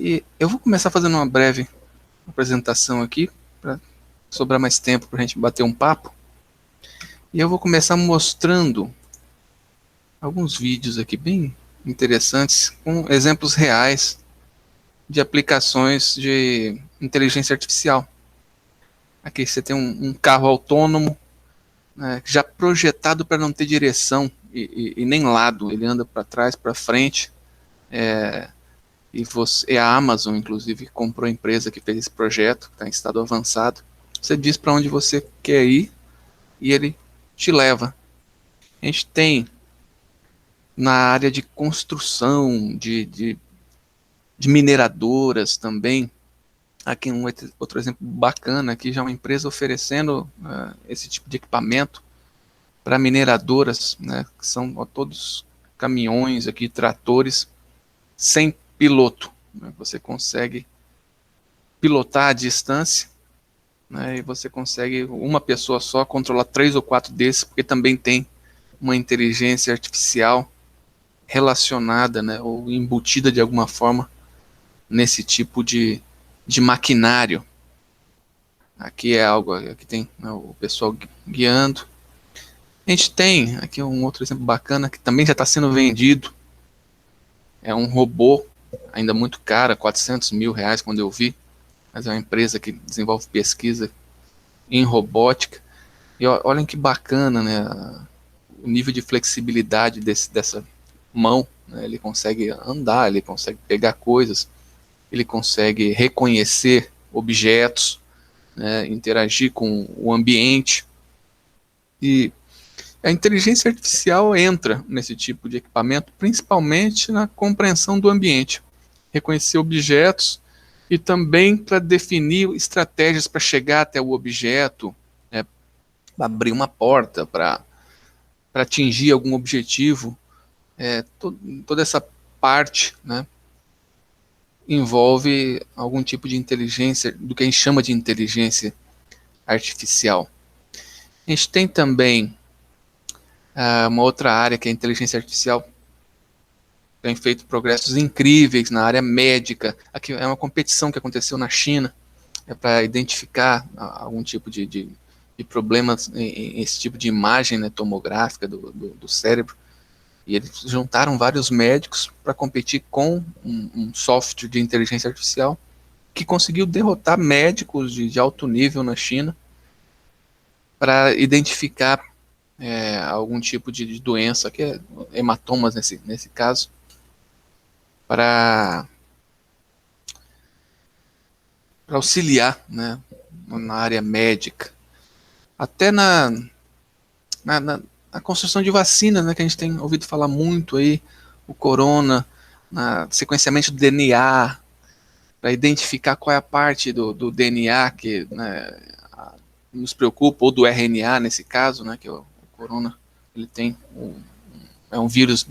E eu vou começar fazendo uma breve apresentação aqui, para sobrar mais tempo para a gente bater um papo. E eu vou começar mostrando alguns vídeos aqui bem interessantes, com exemplos reais de aplicações de inteligência artificial. Aqui você tem um carro autônomo, né, já projetado para não ter direção e nem lado, ele anda para trás, para frente. E a Amazon, inclusive, comprou a empresa que fez esse projeto, está em estado avançado. Você diz para onde você quer ir e ele te leva. A gente tem na área de construção, de mineradoras também. Aqui outro exemplo bacana, aqui já uma empresa oferecendo esse tipo de equipamento para mineradoras, né, que são todos caminhões aqui, tratores, sem piloto. Né, você consegue pilotar à distância, né, e você consegue, uma pessoa só, controlar 3 ou 4 desses, porque também tem uma inteligência artificial relacionada, né, ou embutida de alguma forma nesse tipo de maquinário. Aqui é algo, aqui tem, né, o pessoal guiando. A gente tem aqui um outro exemplo bacana que também já está sendo vendido. É um robô, ainda muito caro, R$ 400 mil quando eu vi, mas é uma empresa que desenvolve pesquisa em robótica. E olhem que bacana, né, o nível de flexibilidade dessa mão. Né, ele consegue andar, ele consegue pegar coisas, ele consegue reconhecer objetos, né, interagir com o ambiente. E a inteligência artificial entra nesse tipo de equipamento, principalmente na compreensão do ambiente, reconhecer objetos e também para definir estratégias para chegar até o objeto, né, abrir uma porta, para atingir algum objetivo. Toda essa parte, né, envolve algum tipo de inteligência, do que a gente chama de inteligência artificial. A gente tem também uma outra área que é a inteligência artificial. Tem feito progressos incríveis na área médica. Aqui é uma competição que aconteceu na China, para identificar algum tipo de problemas em esse tipo de imagem, né, tomográfica do cérebro. E eles juntaram vários médicos para competir com um software de inteligência artificial que conseguiu derrotar médicos de alto nível na China para identificar algum tipo de doença, que é hematomas nesse caso, para auxiliar, né, na área médica. Até na, na, na construção de vacinas, né, que a gente tem ouvido falar muito aí, o corona, sequenciamento do DNA, para identificar qual é a parte do DNA que, né, nos preocupa, ou do RNA nesse caso, né, que o corona ele tem é um vírus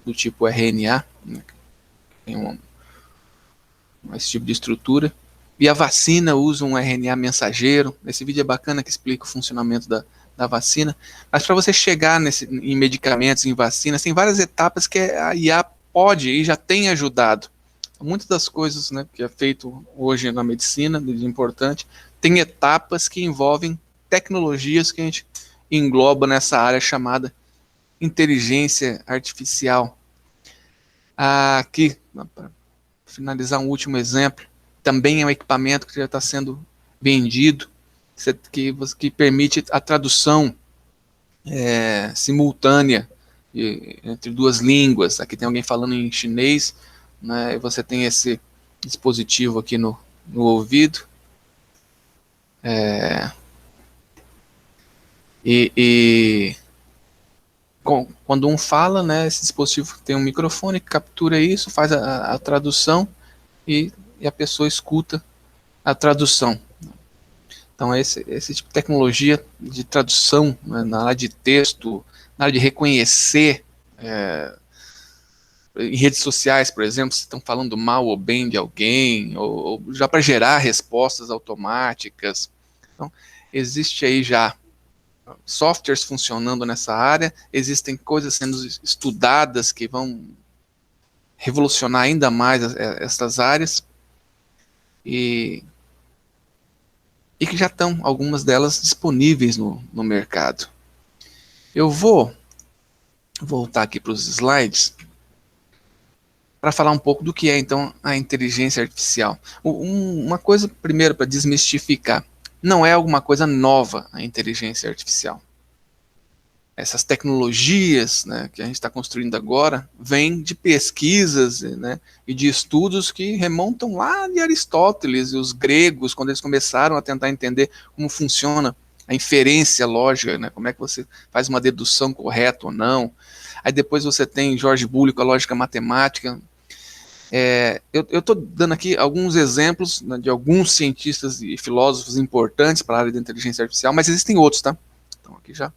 do tipo RNA, né, tem esse tipo de estrutura. E a vacina usa um RNA mensageiro. Esse vídeo é bacana, que explica o funcionamento da vacina. Mas para você chegar em medicamentos, em vacinas, tem várias etapas que a IA pode e já tem ajudado. Muitas das coisas, né, que é feito hoje na medicina, de importante, tem etapas que envolvem tecnologias que a gente engloba nessa área chamada inteligência artificial. Aqui, para finalizar, um último exemplo, também é um equipamento que já está sendo vendido, que permite a tradução simultânea entre duas línguas. Aqui tem alguém falando em chinês, né, e você tem esse dispositivo aqui no ouvido. E quando um fala, né, esse dispositivo tem um microfone que captura isso, faz a tradução e a pessoa escuta a tradução. Então, esse tipo de tecnologia de tradução, né, na área de texto, na área de reconhecer, em redes sociais, por exemplo, se estão falando mal ou bem de alguém, ou já para gerar respostas automáticas. Então, existe aí já softwares funcionando nessa área, existem coisas sendo estudadas que vão revolucionar ainda mais essas áreas e que já estão algumas delas disponíveis no mercado. Eu vou voltar aqui para os slides para falar um pouco do que é, então, a inteligência artificial. Uma coisa, primeiro, para desmistificar, não é alguma coisa nova a inteligência artificial. Essas tecnologias, né, que a gente está construindo agora vêm de pesquisas, né, e de estudos que remontam lá de Aristóteles e os gregos, quando eles começaram a tentar entender como funciona a inferência lógica, né, como é que você faz uma dedução correta ou não. Aí depois você tem George Boole com a lógica matemática. Eu estou dando aqui alguns exemplos, né, de alguns cientistas e filósofos importantes para a área da inteligência artificial, mas existem outros, tá? Então aqui já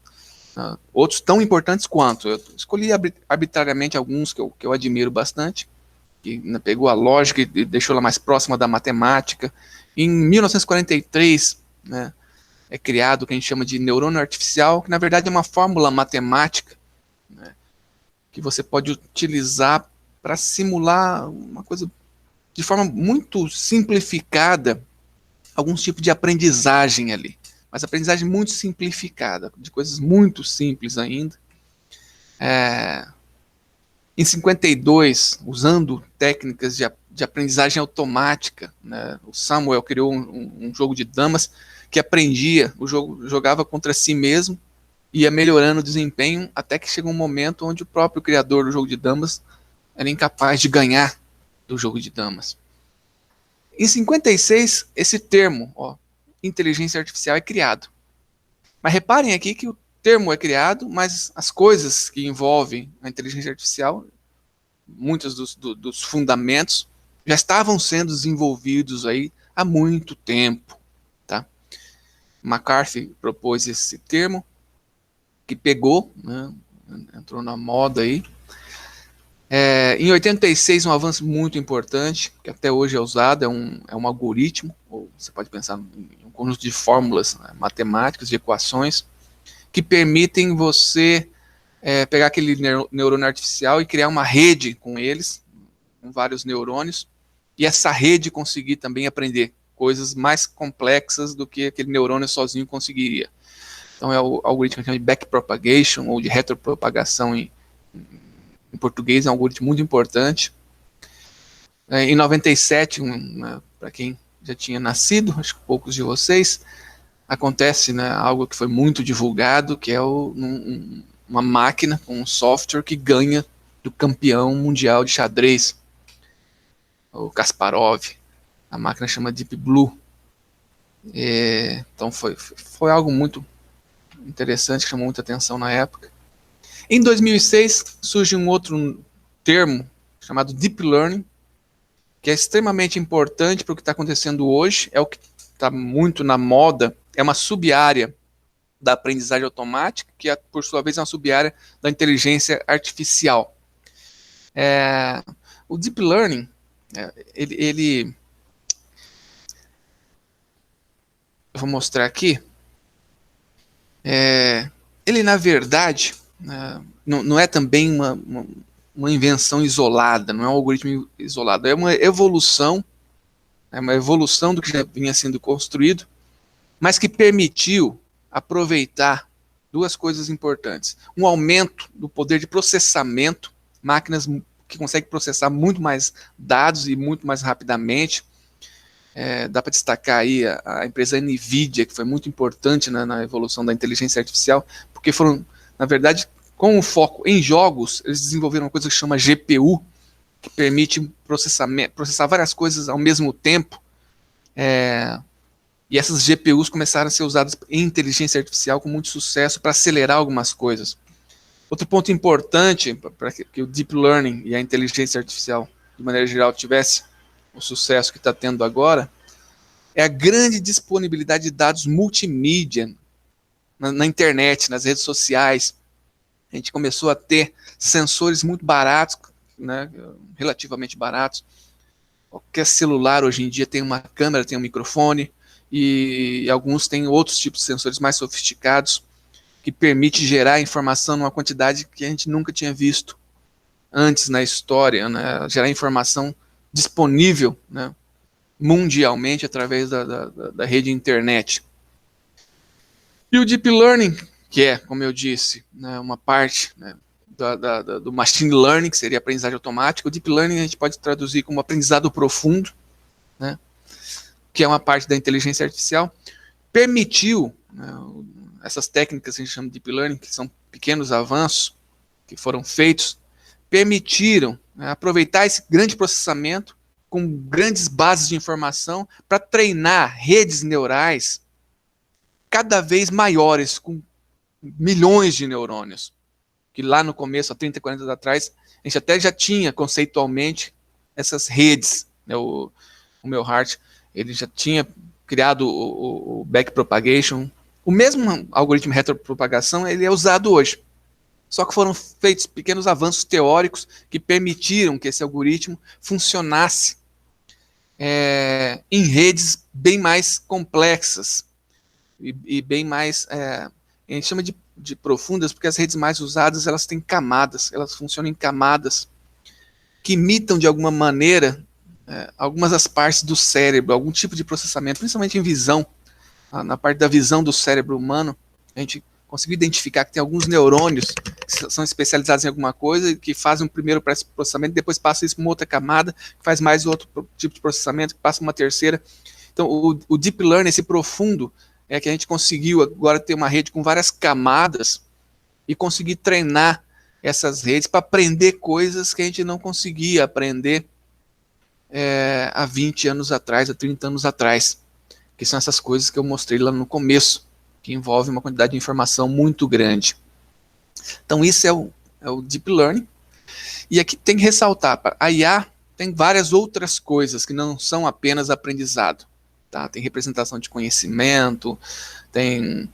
outros tão importantes quanto. Eu escolhi arbitrariamente alguns que eu admiro bastante, que, né, pegou a lógica e deixou ela mais próxima da matemática. Em 1943, né, é criado o que a gente chama de neurônio artificial, que na verdade é uma fórmula matemática, né, que você pode utilizar para simular uma coisa de forma muito simplificada, alguns tipos de aprendizagem ali. Mas aprendizagem muito simplificada, de coisas muito simples ainda. Em 52, usando técnicas de aprendizagem automática, né, o Samuel criou um jogo de damas que aprendia, o jogo jogava contra si mesmo, ia melhorando o desempenho, até que chegou um momento onde o próprio criador do jogo de damas era incapaz de ganhar do jogo de damas. Em 56, esse termo, inteligência artificial, é criado. Mas reparem aqui que o termo é criado, mas as coisas que envolvem a inteligência artificial, muitos dos fundamentos, já estavam sendo desenvolvidos aí há muito tempo. Tá? McCarthy propôs esse termo, que pegou, né, entrou na moda aí. Em 86, um avanço muito importante, que até hoje é usado, é um algoritmo, ou você pode pensar em um conjunto de fórmulas, né, matemáticas, de equações, que permitem você pegar aquele neurônio artificial e criar uma rede com eles, com vários neurônios, e essa rede conseguir também aprender coisas mais complexas do que aquele neurônio sozinho conseguiria. Então é o algoritmo que chama de backpropagation, ou de retropropagação em português, é um algoritmo muito importante. Em 97, para quem já tinha nascido, acho que poucos de vocês, acontece, né, algo que foi muito divulgado, que é uma máquina, um software que ganha do campeão mundial de xadrez, o Kasparov. A máquina chama Deep Blue. Então foi algo muito interessante, que chamou muita atenção na época. Em 2006, surge um outro termo chamado Deep Learning, que é extremamente importante para o que está acontecendo hoje, é o que está muito na moda, é uma sub-área da aprendizagem automática, que por sua vez é uma sub-área da inteligência artificial. O Deep Learning, eu vou mostrar aqui, ele na verdade não é também uma invenção isolada, não é um algoritmo isolado, é uma evolução do que já vinha sendo construído, mas que permitiu aproveitar duas coisas importantes. Um aumento do poder de processamento, máquinas que conseguem processar muito mais dados e muito mais rapidamente. Dá para destacar aí a empresa NVIDIA, que foi muito importante, né, na evolução da inteligência artificial, porque foram, na verdade, com o foco em jogos, eles desenvolveram uma coisa que chama GPU, que permite processar várias coisas ao mesmo tempo. E essas GPUs começaram a ser usadas em inteligência artificial com muito sucesso para acelerar algumas coisas. Outro ponto importante para que o Deep Learning e a inteligência artificial, de maneira geral, tivesse o sucesso que está tendo agora, é a grande disponibilidade de dados multimídia na internet, nas redes sociais. A gente começou a ter sensores muito baratos, né, relativamente baratos. Qualquer celular hoje em dia tem uma câmera, tem um microfone, e alguns têm outros tipos de sensores mais sofisticados, que permite gerar informação numa quantidade que a gente nunca tinha visto antes na história, né, gerar informação disponível, né, mundialmente através da rede internet. E o Deep Learning, que é, como eu disse, né, uma parte, né, do Machine Learning, que seria aprendizagem automática, o Deep Learning a gente pode traduzir como aprendizado profundo, né, que é uma parte da inteligência artificial, permitiu, né, essas técnicas que a gente chama de Deep Learning, que são pequenos avanços que foram feitos, permitiram, né, aproveitar esse grande processamento com grandes bases de informação para treinar redes neurais cada vez maiores, com milhões de neurônios. Que lá no começo, há 30, 40 anos atrás, a gente até já tinha conceitualmente essas redes. Né, o Milhart, ele já tinha criado o backpropagation. O mesmo algoritmo de retropropagação, ele é usado hoje. Só que foram feitos pequenos avanços teóricos que permitiram que esse algoritmo funcionasse em redes bem mais complexas e bem mais, a gente chama de profundas, porque as redes mais usadas, elas têm camadas, elas funcionam em camadas que imitam de alguma maneira algumas das partes do cérebro, algum tipo de processamento, principalmente em visão, na parte da visão do cérebro humano. A gente conseguiu identificar que tem alguns neurônios que são especializados em alguma coisa e que fazem um primeiro processamento, depois passa isso para uma outra camada, que faz mais outro tipo de processamento, que passa para uma terceira. Então, o Deep Learning, esse profundo, é que a gente conseguiu agora ter uma rede com várias camadas e conseguir treinar essas redes para aprender coisas que a gente não conseguia aprender há 20 anos atrás, há 30 anos atrás, que são essas coisas que eu mostrei lá no começo, que envolve uma quantidade de informação muito grande. Então isso é o Deep Learning. E aqui tem que ressaltar, a IA tem várias outras coisas que não são apenas aprendizado. Tá? Tem representação de conhecimento, tem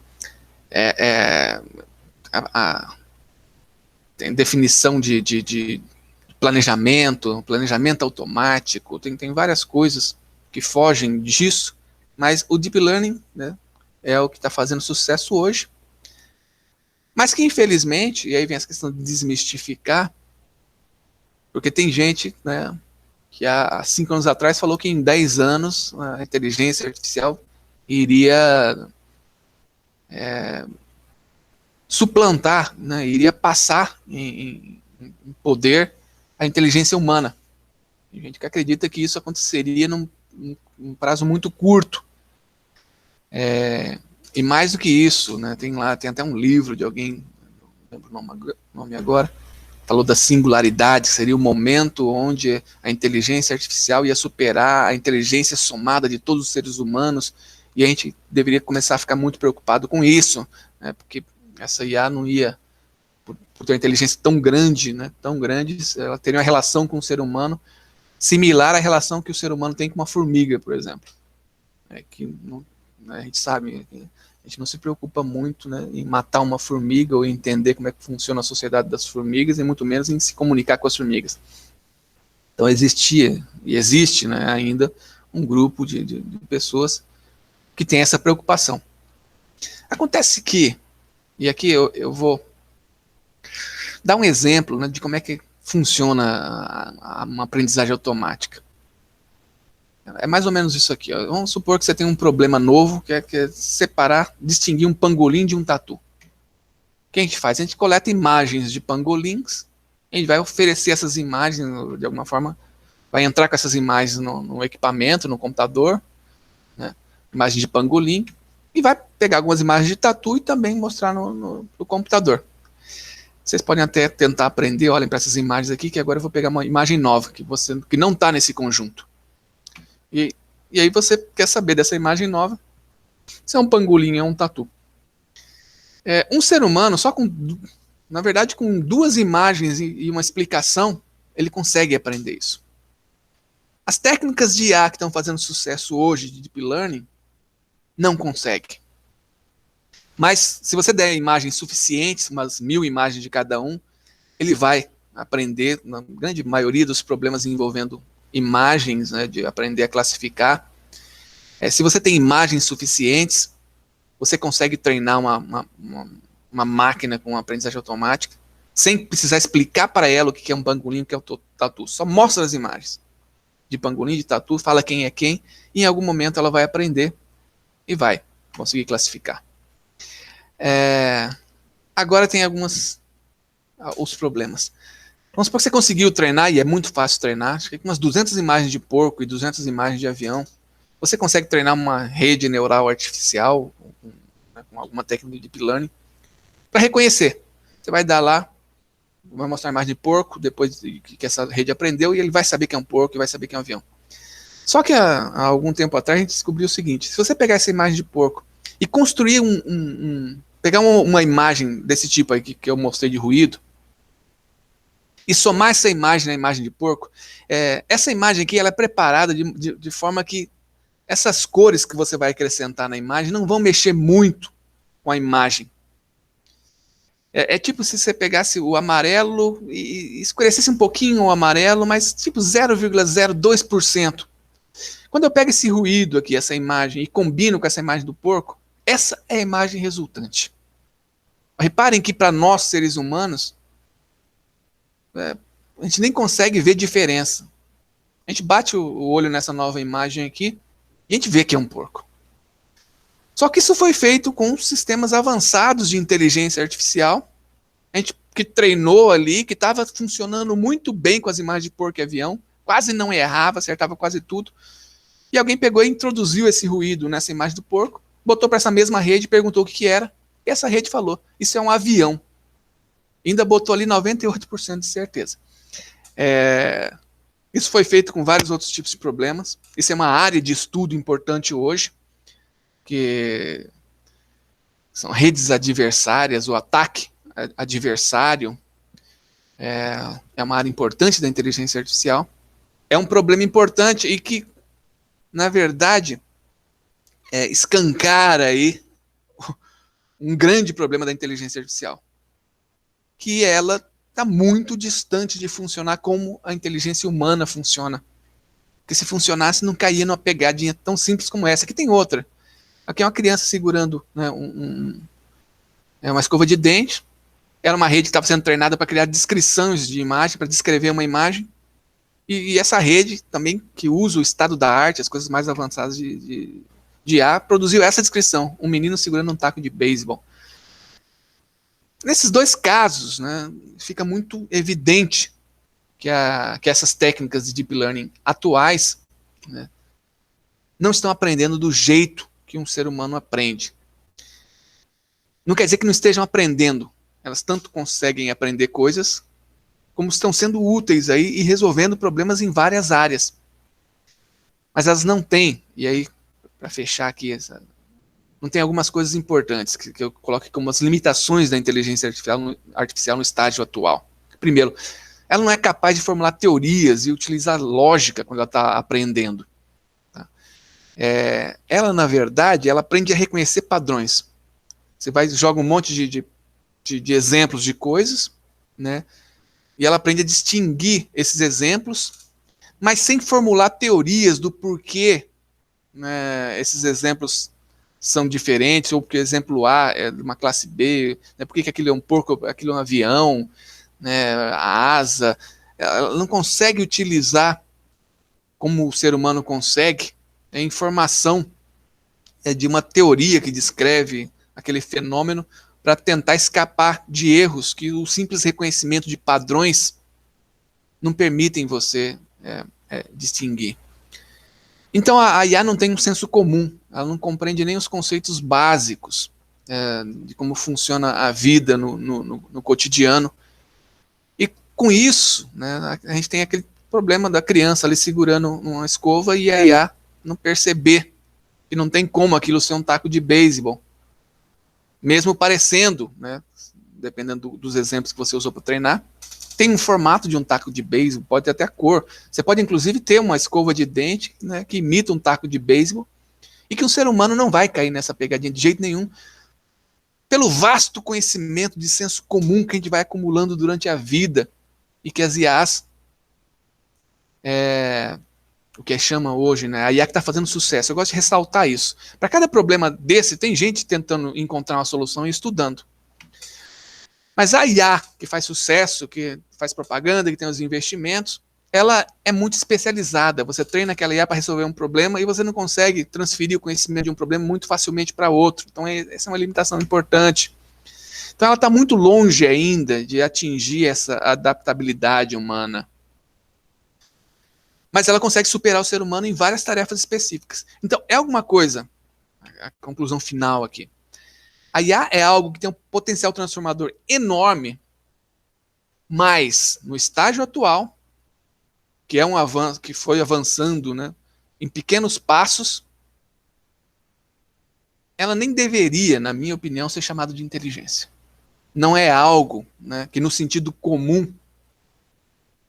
tem definição de planejamento automático, tem várias coisas que fogem disso, mas o Deep Learning, né, é o que está fazendo sucesso hoje, mas que infelizmente, e aí vem essa questão de desmistificar, porque tem gente, né, que há 5 anos atrás falou que em 10 anos a inteligência artificial iria suplantar, né, iria passar em poder a inteligência humana. Tem gente que acredita que isso aconteceria num prazo muito curto. E mais do que isso, né, tem até um livro de alguém, não lembro o nome agora, falou da singularidade, que seria o momento onde a inteligência artificial ia superar a inteligência somada de todos os seres humanos, e a gente deveria começar a ficar muito preocupado com isso, né, porque essa IA não ia, por ter uma inteligência tão grande, né, ela teria uma relação com o ser humano similar à relação que o ser humano tem com uma formiga, por exemplo. Que não, né, a gente sabe, a gente não se preocupa muito, né, em matar uma formiga ou em entender como é que funciona a sociedade das formigas, e muito menos em se comunicar com as formigas. Então existia e existe, né, ainda um grupo de pessoas que tem essa preocupação. Acontece que, e aqui eu vou dar um exemplo, né, de como é que funciona uma aprendizagem automática. É mais ou menos isso aqui. Ó. Vamos supor que você tem um problema novo, que é separar, distinguir um pangolim de um tatu. O que a gente faz? A gente coleta imagens de pangolins, a gente vai oferecer essas imagens, de alguma forma, vai entrar com essas imagens no equipamento, no computador, né, imagem de pangolim, e vai pegar algumas imagens de tatu e também mostrar no computador. Vocês podem até tentar aprender, olhem para essas imagens aqui, que agora eu vou pegar uma imagem nova, que não está nesse conjunto. E aí você quer saber dessa imagem nova, se é um pangolim, é um tatu. Um ser humano, na verdade, com 2 imagens e uma explicação, ele consegue aprender isso. As técnicas de IA que estão fazendo sucesso hoje, de Deep Learning, não conseguem. Mas se você der imagens suficientes, umas 1000 imagens de cada um, ele vai aprender, na grande maioria dos problemas envolvendo imagens, né, de aprender a classificar. Se você tem imagens suficientes, você consegue treinar uma máquina com aprendizagem automática sem precisar explicar para ela o que é um pangolim, o que é o tatu. Só mostra as imagens de pangolim, de tatu, fala quem é quem, e em algum momento ela vai aprender e vai conseguir classificar. Agora tem os problemas. Vamos supor que você conseguiu treinar, e é muito fácil treinar, acho que com umas 200 imagens de porco e 200 imagens de avião, você consegue treinar uma rede neural artificial, com alguma técnica de deep learning, para reconhecer. Você vai dar lá, vai mostrar a imagem de porco, depois que essa rede aprendeu, e ele vai saber que é um porco e vai saber que é um avião. Só que há algum tempo atrás a gente descobriu o seguinte: se você pegar essa imagem de porco e construir pegar uma imagem desse tipo aí que eu mostrei de ruído, e somar essa imagem na imagem de porco, essa imagem aqui ela é preparada de forma que essas cores que você vai acrescentar na imagem não vão mexer muito com a imagem. É tipo se você pegasse o amarelo e escurecesse um pouquinho o amarelo, mas tipo 0,02%. Quando eu pego esse ruído aqui, essa imagem, e combino com essa imagem do porco, essa é a imagem resultante. Reparem que para nós, seres humanos, a gente nem consegue ver diferença. A gente bate o olho nessa nova imagem aqui e a gente vê que é um porco. Só que isso foi feito com sistemas avançados de inteligência artificial. A gente que treinou ali, que estava funcionando muito bem com as imagens de porco e avião, quase não errava, acertava quase tudo. E alguém pegou e introduziu esse ruído nessa imagem do porco, botou para essa mesma rede, perguntou o que era, e essa rede falou: isso é um avião. Ainda botou ali 98% de certeza. Isso foi feito com vários outros tipos de problemas. Isso é uma área de estudo importante hoje, que são redes adversárias, o ataque adversário. É uma área importante da inteligência artificial. É um problema importante e que, na verdade, escancara aí um grande problema da inteligência artificial, que ela está muito distante de funcionar como a inteligência humana funciona. Porque se funcionasse, não caía numa pegadinha tão simples como essa. Aqui tem outra. Aqui é uma criança segurando, né, uma escova de dente. Era uma rede que estava sendo treinada para criar descrições de imagem, para descrever uma imagem. E essa rede também, que usa o estado da arte, as coisas mais avançadas de IA, produziu essa descrição: um menino segurando um taco de beisebol. Nesses dois casos, né, fica muito evidente que essas técnicas de deep learning atuais, né, não estão aprendendo do jeito que um ser humano aprende. Não quer dizer que não estejam aprendendo. Elas tanto conseguem aprender coisas, como estão sendo úteis aí e resolvendo problemas em várias áreas. Mas elas não têm, e aí, para fechar aqui, não tem algumas coisas importantes que eu coloco como as limitações da inteligência artificial no estágio atual. Primeiro, ela não é capaz de formular teorias e utilizar lógica quando ela está aprendendo. Tá? Ela, na verdade, ela aprende a reconhecer padrões. Você joga um monte de exemplos de coisas, né? E ela aprende a distinguir esses exemplos, mas sem formular teorias do porquê, né, esses exemplos são diferentes, ou porque o exemplo A é de uma classe B, né, por que aquilo é um porco, aquilo é um avião, né, a asa. Ela não consegue utilizar, como o ser humano consegue, a informação de uma teoria que descreve aquele fenômeno para tentar escapar de erros que o simples reconhecimento de padrões não permitem você distinguir. Então a IA não tem um senso comum, ela não compreende nem os conceitos básicos de como funciona a vida no cotidiano. E com isso, né, a gente tem aquele problema da criança ali segurando uma escova e a IA não perceber que não tem como aquilo ser um taco de beisebol. Mesmo parecendo, né, dependendo dos exemplos que você usou para treinar, tem um formato de um taco de beisebol, pode ter até a cor. Você pode, inclusive, ter uma escova de dente, né, que imita um taco de beisebol e que um ser humano não vai cair nessa pegadinha de jeito nenhum, pelo vasto conhecimento de senso comum que a gente vai acumulando durante a vida e que as IAs, o que chama hoje, né, a IA que está fazendo sucesso. Eu gosto de ressaltar isso. Para cada problema desse, tem gente tentando encontrar uma solução e estudando. Mas a IA, que faz sucesso, que faz propaganda, que tem os investimentos, ela é muito especializada. Você treina aquela IA para resolver um problema e você não consegue transferir o conhecimento de um problema muito facilmente para outro. Então, essa é uma limitação importante. Então, ela está muito longe ainda de atingir essa adaptabilidade humana. Mas ela consegue superar o ser humano em várias tarefas específicas. Então, é alguma coisa, a conclusão final aqui. A IA é algo que tem um potencial transformador enorme, mas no estágio atual, que é um avanço, que foi avançando, né, em pequenos passos, ela nem deveria, na minha opinião, ser chamada de inteligência. Não é algo, né, que no sentido comum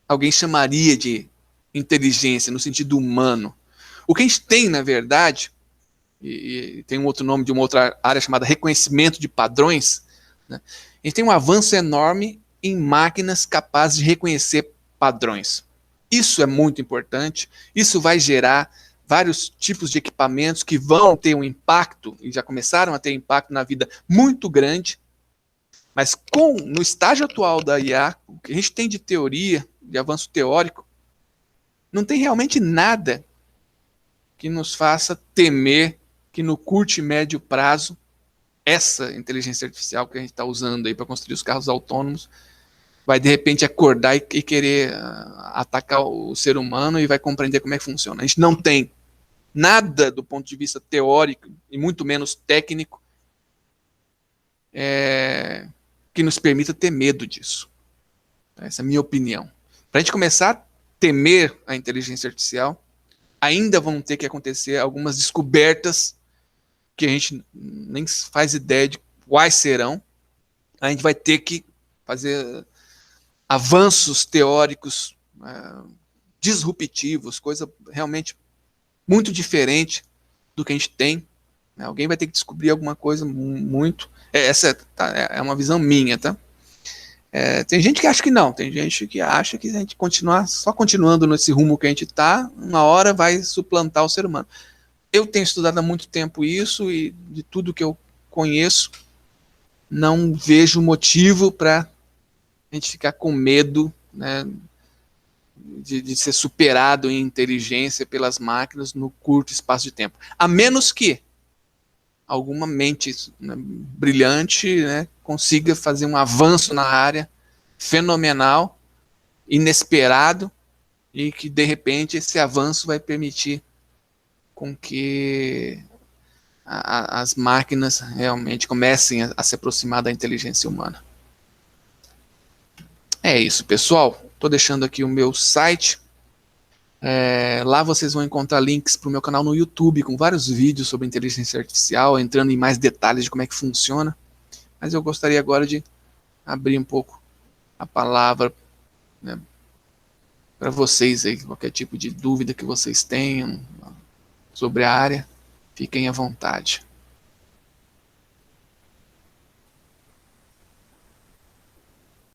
alguém chamaria de inteligência, no sentido humano. O que a gente tem, na verdade, e tem um outro nome de uma outra área chamada reconhecimento de padrões, né, a gente tem um avanço enorme em máquinas capazes de reconhecer padrões. Isso é muito importante, isso vai gerar vários tipos de equipamentos que vão ter um impacto, e já começaram a ter impacto na vida muito grande, mas no estágio atual da IA, o que a gente tem de teoria, de avanço teórico, não tem realmente nada que nos faça temer que no curto e médio prazo, essa inteligência artificial que a gente está usando aí para construir os carros autônomos vai de repente acordar e querer atacar o ser humano e vai compreender como é que funciona. A gente não tem nada do ponto de vista teórico e muito menos técnico que nos permita ter medo disso. Essa é a minha opinião. Para a gente começar a temer a inteligência artificial, ainda vão ter que acontecer algumas descobertas que a gente nem faz ideia de quais serão. A gente vai ter que fazer avanços teóricos disruptivos, coisa realmente muito diferente do que a gente tem. Alguém vai ter que descobrir alguma coisa muito. Essa é uma visão minha, tá? Tem gente que acha que não, tem gente que acha que a gente continuar só continuando nesse rumo que a gente está, uma hora vai suplantar o ser humano. Eu tenho estudado há muito tempo isso e de tudo que eu conheço, não vejo motivo para a gente ficar com medo, né, de ser superado em inteligência pelas máquinas no curto espaço de tempo. A menos que alguma mente, né, brilhante, né, consiga fazer um avanço na área fenomenal, inesperado, e que de repente esse avanço vai permitir com que as máquinas realmente comecem a se aproximar da inteligência humana. É isso, pessoal. Estou deixando aqui o meu site. Lá vocês vão encontrar links para o meu canal no YouTube com vários vídeos sobre inteligência artificial, entrando em mais detalhes de como é que funciona. Mas eu gostaria agora de abrir um pouco a palavra, né, para vocês aí, qualquer tipo de dúvida que vocês tenham sobre a área, fiquem à vontade.